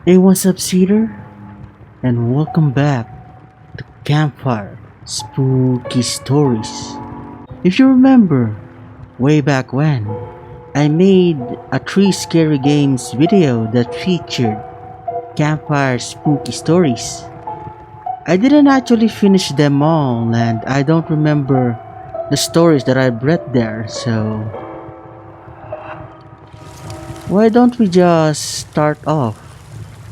Hey, what's up, Cedar? And welcome back to Campfire Spooky Stories. If you remember, way back when, I made a 3 scary games video that featured Campfire Spooky Stories. I didn't actually finish them all, and I don't remember the stories that I read there, so why don't we just start off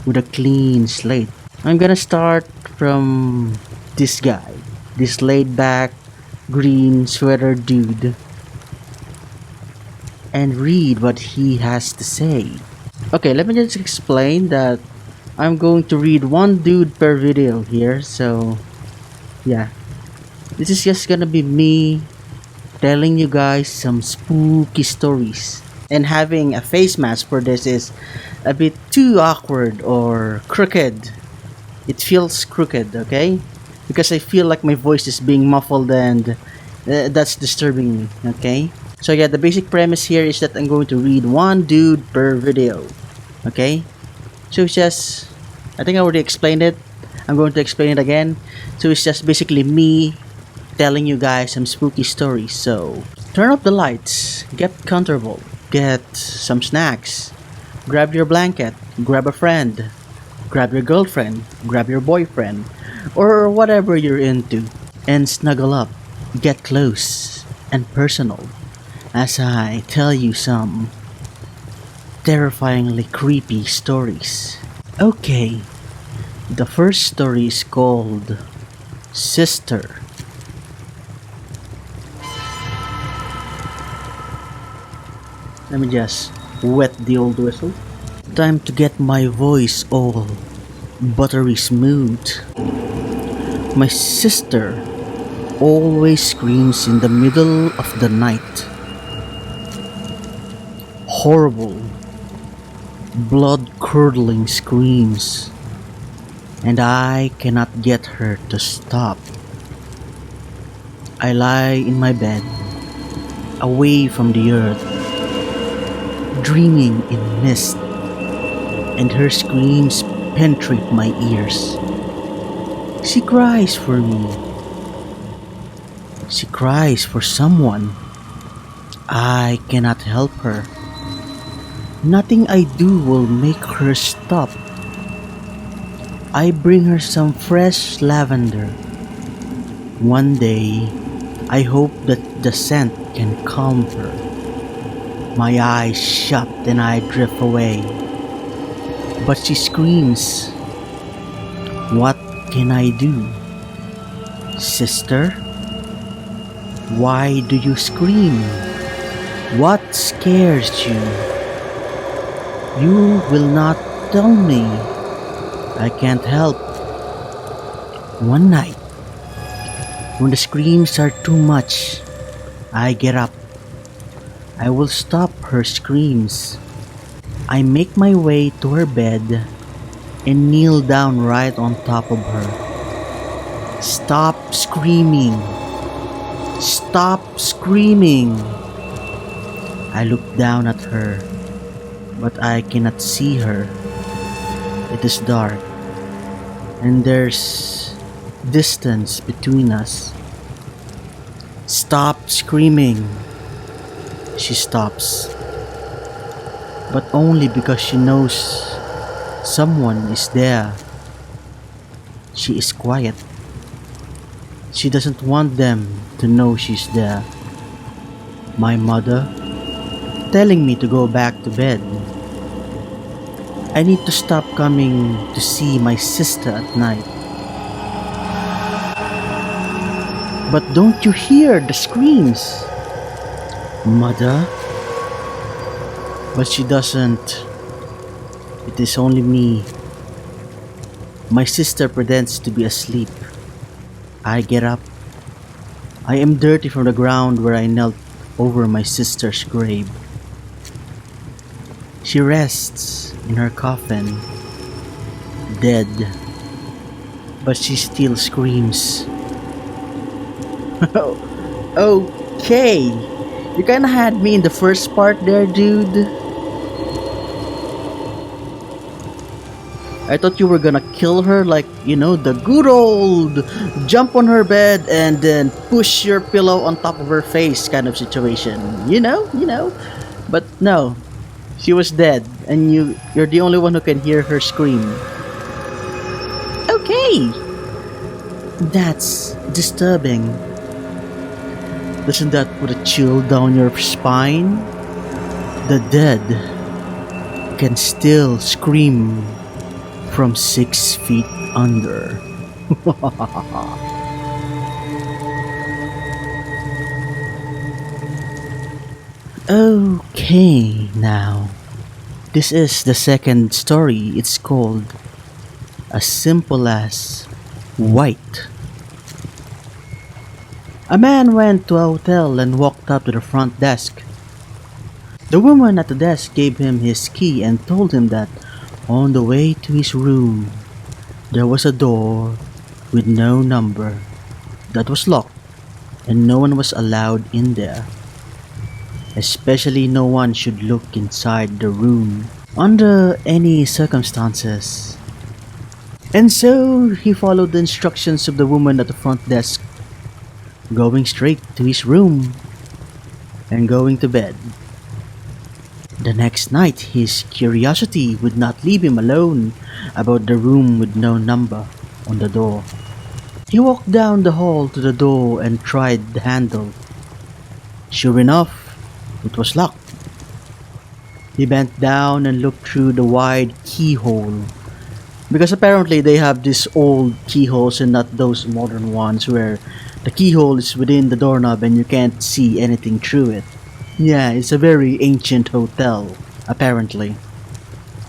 with a clean slate? I'm gonna start from this guy, this laid back green sweater dude, and read what he has to say. Okay, let me just explain that I'm going to read one dude per video here, so yeah, this is just gonna be me telling you guys some spooky stories. And having a face mask for this is a bit too awkward or crooked. It feels crooked, okay? Because I feel like my voice is being muffled and that's disturbing me, okay? So yeah, the basic premise here is that I'm going to read one dude per video, okay? So it's just, I think I already explained it. I'm going to explain it again. So it's just basically me telling you guys some spooky stories. So turn off the lights, get comfortable, get some snacks, grab your blanket, grab a friend, grab your girlfriend, grab your boyfriend, or whatever you're into, and snuggle up, get close and personal as I tell you some terrifyingly creepy stories. Okay, the first story is called Sister. Let me just wet the old whistle. Time to get my voice all buttery smooth. My sister always screams in the middle of the night. Horrible, blood-curdling screams, and I cannot get her to stop. I lie in my bed, away from the earth, dreaming in mist, and her screams penetrate my ears. She cries for me. She cries for someone. I cannot help her. Nothing I do will make her stop. I bring her some fresh lavender. One day, I hope that the scent can calm her. My eyes shut and I drift away. But she screams. What can I do? Sister? Why do you scream? What scares you? You will not tell me. I can't help. One night, when the screams are too much, I get up. I will stop her screams. I make my way to her bed and kneel down right on top of her. Stop screaming! Stop screaming! I look down at her, but I cannot see her. It is dark, and there's distance between us. Stop screaming! She stops, but only because she knows someone is there. She is quiet. She doesn't want them to know she's there. My mother telling me to go back to bed. I need to stop coming to see my sister at night. But don't you hear the screams? Mother? But she doesn't. It is only me. My sister pretends to be asleep. I get up. I am dirty from the ground where I knelt over my sister's grave. She rests in her coffin, dead, but she still screams. Okay, you kinda had me in the first part there, dude. I thought you were gonna kill her like, the good old jump on her bed and then push your pillow on top of her face kind of situation. But no, she was dead and you're the only one who can hear her scream. Okay, that's disturbing. Doesn't that put a chill down your spine? The dead can still scream from 6 feet under. Okay, now. This is the second story. It's called As Simple as White. A man went to a hotel and walked up to the front desk. The woman at the desk gave him his key and told him that on the way to his room, there was a door with no number that was locked and no one was allowed in there. Especially no one should look inside the room under any circumstances. And so he followed the instructions of the woman at the front desk, going straight to his room and going to bed. The next night, his curiosity would not leave him alone about the room with no number on the door. He walked down the hall to the door and tried the handle. Sure enough, it was locked. He bent down and looked through the wide keyhole. Because apparently they have these old keyholes and not those modern ones where the keyhole is within the doorknob and you can't see anything through it. Yeah, it's a very ancient hotel, apparently.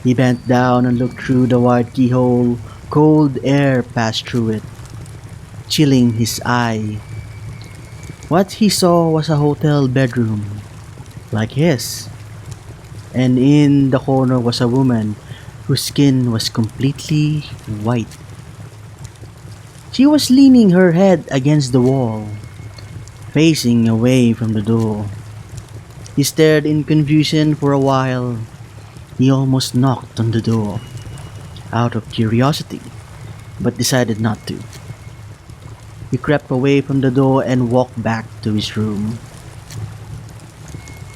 He bent down and looked through the wide keyhole. Cold air passed through it, chilling his eye. What he saw was a hotel bedroom, like his. And in the corner was a woman whose skin was completely white. She was leaning her head against the wall, facing away from the door. He stared in confusion for a while. He almost knocked on the door, out of curiosity, but decided not to. He crept away from the door and walked back to his room.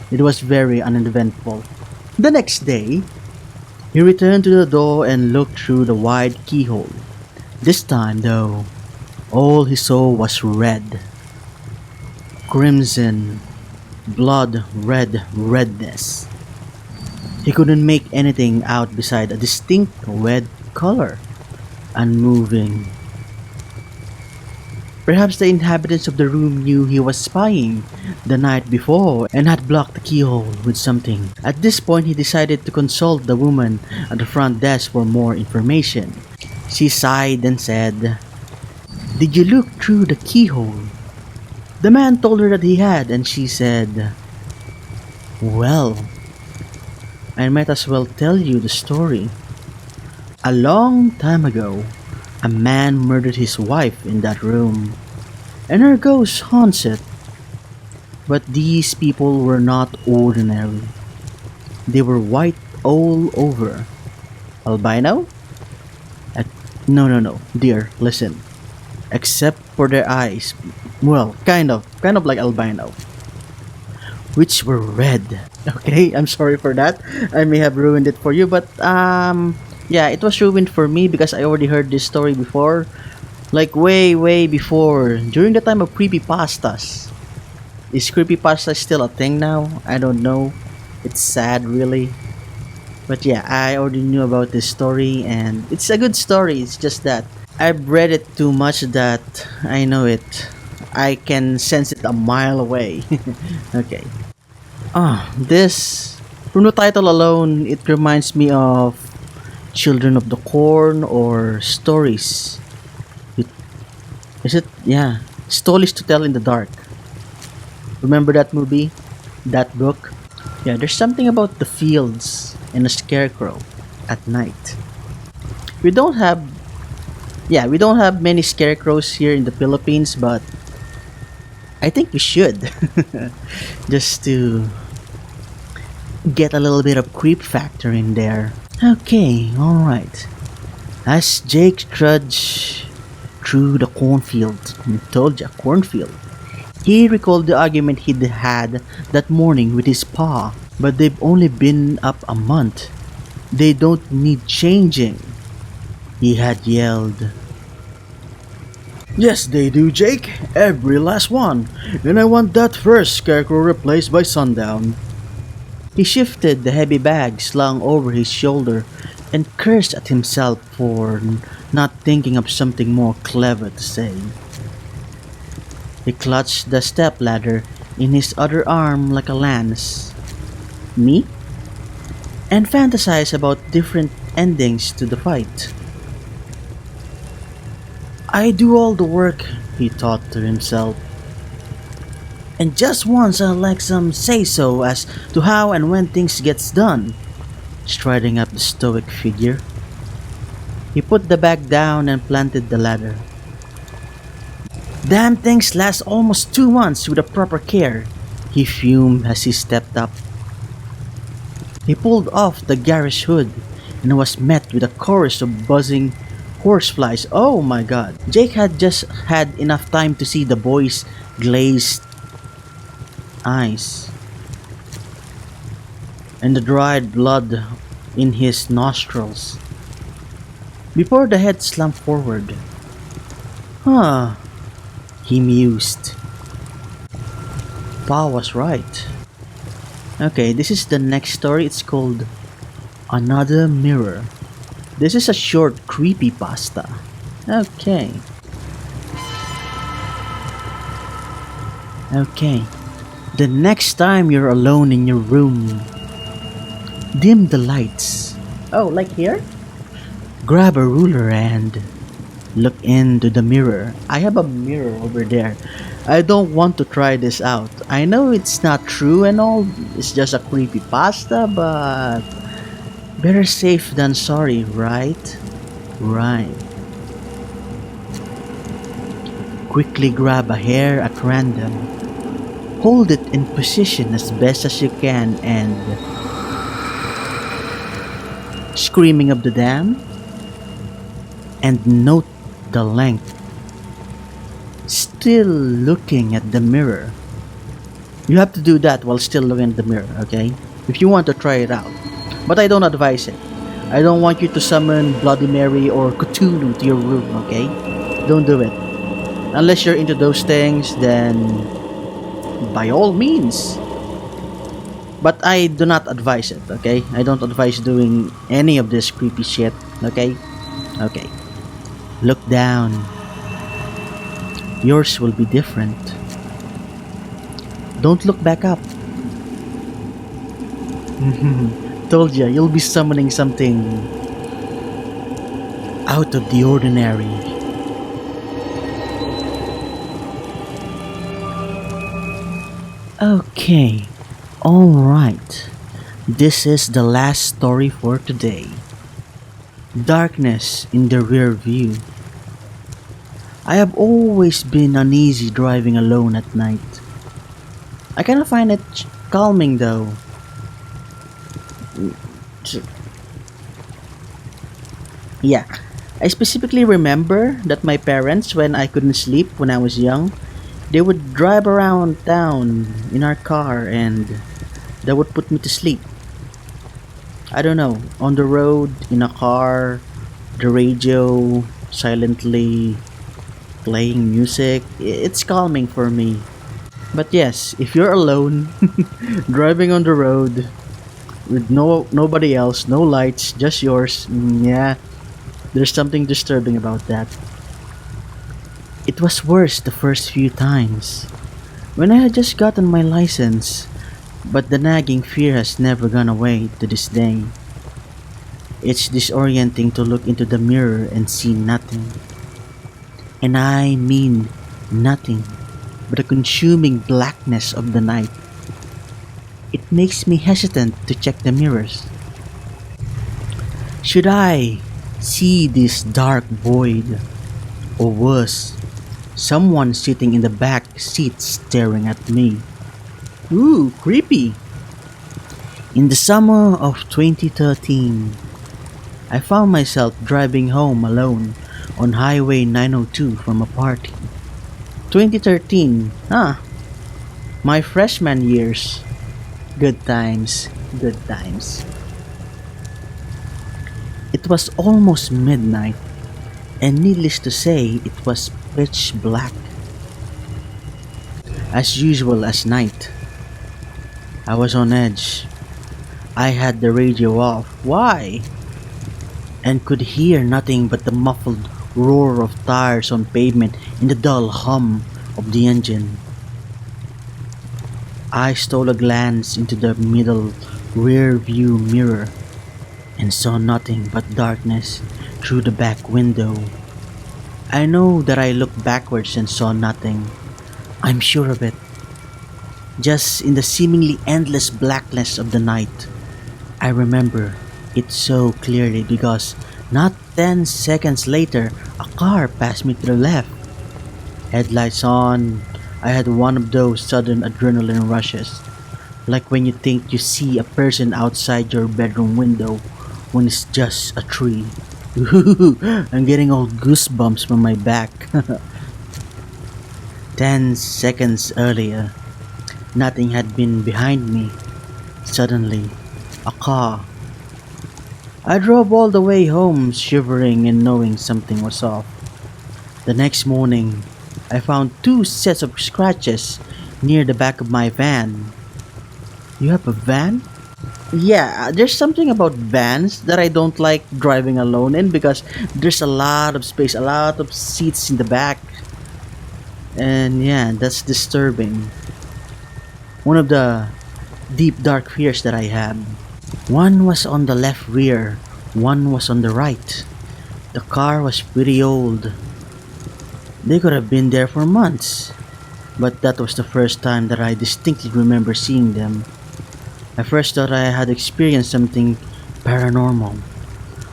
It was very uneventful. The next day, he returned to the door and looked through the wide keyhole. This time, though, all he saw was red. Crimson, blood red redness. He couldn't make anything out beside a distinct red color, unmoving. Perhaps the inhabitants of the room knew he was spying the night before and had blocked the keyhole with something. At this point, he decided to consult the woman at the front desk for more information. She sighed and said, "Did you look through the keyhole?" The man told her that he had, and she said, "Well, I might as well tell you the story. A long time ago, a man murdered his wife in that room, and her ghost haunts it. But these people were not ordinary. They were white all over. Albino? No, dear, listen. Except for their eyes. Well, kind of like albino. Which were red." Okay, I'm sorry for that. I may have ruined it for you, but yeah, it was ruined for me because I already heard this story before. Like way before, during the time of creepypastas. Is creepypasta still a thing now? I don't know. It's sad, really. But yeah, I already knew about this story and it's a good story. It's just that I've read it too much that I know it. I can sense it a mile away. Okay. This, from the title alone, it reminds me of Children of the Corn or Stories. Is it? Yeah. Stories to Tell in the Dark. Remember that movie? That book? Yeah, there's something about the fields and a scarecrow at night. We don't have we don't have many scarecrows here in the Philippines, but I think we should. Just to get a little bit of creep factor in there. Okay, alright. As Jake trudged through the cornfield, told ya, cornfield, he recalled the argument he'd had that morning with his pa. But they've only been up a month. They don't need changing, he had yelled. Yes, they do, Jake. Every last one. And I want that first scarecrow replaced by sundown. He shifted the heavy bag slung over his shoulder and cursed at himself for not thinking of something more clever to say. He clutched the stepladder in his other arm like a lance. Me? And fantasized about different endings to the fight. I do all the work, he thought to himself. And just once I'd like some say-so as to how and when things gets done. Striding up the stoic figure. He put the bag down and planted the ladder. Damn things last almost 2 months with a proper care, he fumed as he stepped up. He pulled off the garage hood and was met with a chorus of buzzing horseflies. Oh my god. Jake had just had enough time to see the boy's glazed eyes and the dried blood in his nostrils before the head slumped forward. Huh, he mused. Pa was right. Okay, this is the next story. It's called Another Mirror. This is a short creepypasta. Okay. Okay. The next time you're alone in your room, dim the lights. Oh, like here? Grab a ruler and look into the mirror. I have a mirror over there. I don't want to try this out. I know it's not true and all. It's just a creepypasta, but better safe than sorry, right? Right. Quickly grab a hair at random. Hold it in position as best as you can and screaming up the dam and note the length. Still looking at the mirror. You have to do that while still looking at the mirror, okay? If you want to try it out. But I don't advise it. I don't want you to summon Bloody Mary or Cthulhu to your room, okay? Don't do it. Unless you're into those things, then by all means. But I do not advise it, okay? I don't advise doing any of this creepy shit, okay? Okay. Look down. Yours will be different. Don't look back up. Told ya, you'll be summoning something out of the ordinary. Okay, alright. This is the last story for today. Darkness in the rear view. I have always been uneasy driving alone at night. I kind of find it calming though. Yeah, I specifically remember that my parents, when I couldn't sleep when I was young, they would drive around town in our car and that would put me to sleep. I don't know, on the road, in a car, the radio, silently playing music, it's calming for me. But yes, if you're alone, driving on the road, with nobody else, no lights, just yours, yeah, there's something disturbing about that. It was worse the first few times, when I had just gotten my license, but the nagging fear has never gone away to this day. It's disorienting to look into the mirror and see nothing. And I mean nothing but the consuming blackness of the night. It makes me hesitant to check the mirrors. Should I see this dark void, or worse, someone sitting in the back seat staring at me? Ooh, creepy. In the summer of 2013, I found myself driving home alone on Highway 902 from a party. 2013, my freshman years. Good times, good times. It was almost midnight, and needless to say, it was pitch black. As usual as night, I was on edge. I had the radio off. Why? And could hear nothing but the muffled roar of tires on pavement and the dull hum of the engine. I stole a glance into the middle rear view mirror and saw nothing but darkness through the back window. I know that I looked backwards and saw nothing. I'm sure of it. Just in the seemingly endless blackness of the night. I remember it so clearly because not 10 seconds later, a car passed me to the left. Headlights on, I had one of those sudden adrenaline rushes. Like when you think you see a person outside your bedroom window when it's just a tree. I'm getting all goosebumps from my back. 10 seconds earlier, nothing had been behind me. Suddenly, a car. I drove all the way home shivering and knowing something was off. The next morning, I found two sets of scratches near the back of my van. You have a van? Yeah, there's something about vans that I don't like driving alone in because there's a lot of space, a lot of seats in the back. And yeah, that's disturbing. One of the deep dark fears that I have. One was on the left rear, one was on the right. The car was pretty old. They could have been there for months. But that was the first time that I distinctly remember seeing them. I first thought I had experienced something paranormal.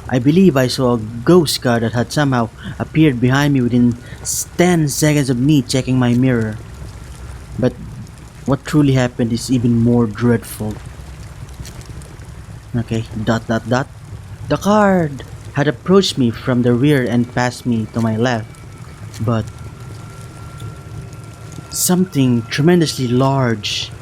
I believe I saw a ghost car that had somehow appeared behind me within 10 seconds of me checking my mirror. But what truly happened is even more dreadful. Okay, dot dot dot. The car had approached me from the rear and passed me to my left. But something tremendously large,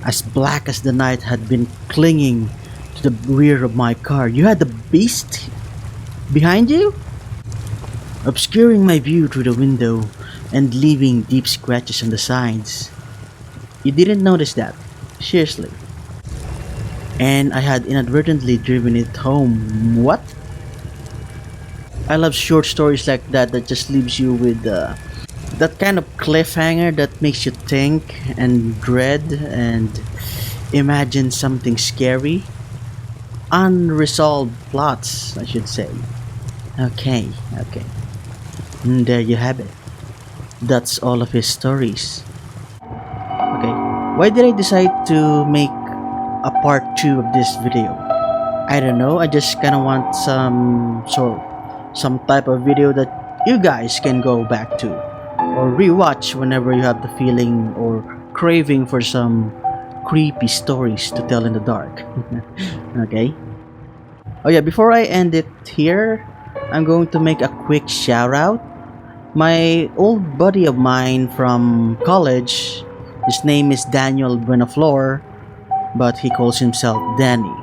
as black as the night, had been clinging to the rear of my car. You had the beast behind you? Obscuring my view through the window and leaving deep scratches on the sides. You didn't notice that? Seriously. And I had inadvertently driven it home. What? I love short stories like that just leaves you with that kind of cliffhanger that makes you think and dread and imagine something scary. Unresolved plots, I should say. Okay. And there you have it. That's all of his stories. Okay, why did I decide to make a part 2 of this video? I don't know, I just kinda want some type of video that you guys can go back to or rewatch whenever you have the feeling or craving for some creepy stories to tell in the dark. Okay? Oh yeah, before I end it here, I'm going to make a quick shout out. My old buddy of mine from college, his name is Daniel Buenaflor, but he calls himself Danny.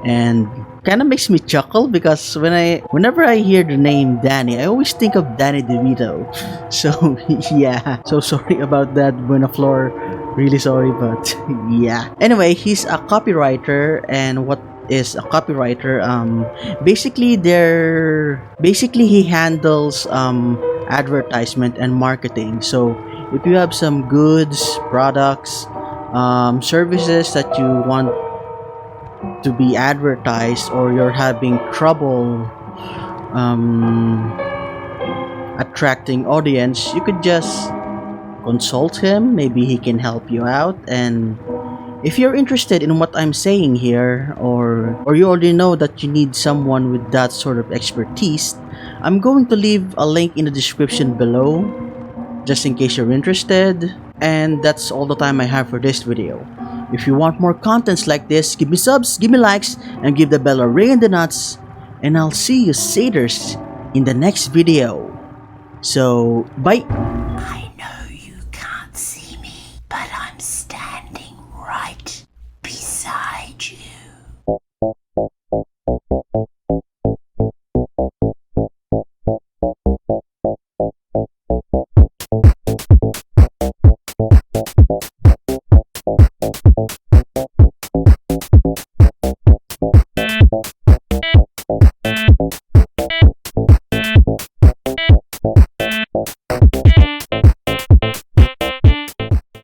And kind of makes me chuckle because whenever I hear the name Danny, I always think of Danny DeVito. So yeah, so sorry about that, Buenaflor. Really sorry, but yeah. Anyway, he's a copywriter, and what is a copywriter? Basically he handles advertisement and marketing. So if you have some goods, products, services that you want to be advertised, or you're having trouble attracting audience, you could just consult him. Maybe he can help you out. And if you're interested in what I'm saying here, or you already know that you need someone with that sort of expertise, I'm going to leave a link in the description below just in case you're interested. And that's all the time I have for this video. If you want more contents like this, give me subs, give me likes, and give the bell a ring in the nuts and I'll see you satyrs in the next video. So, bye! I know you can't see me, but I'm standing right beside you.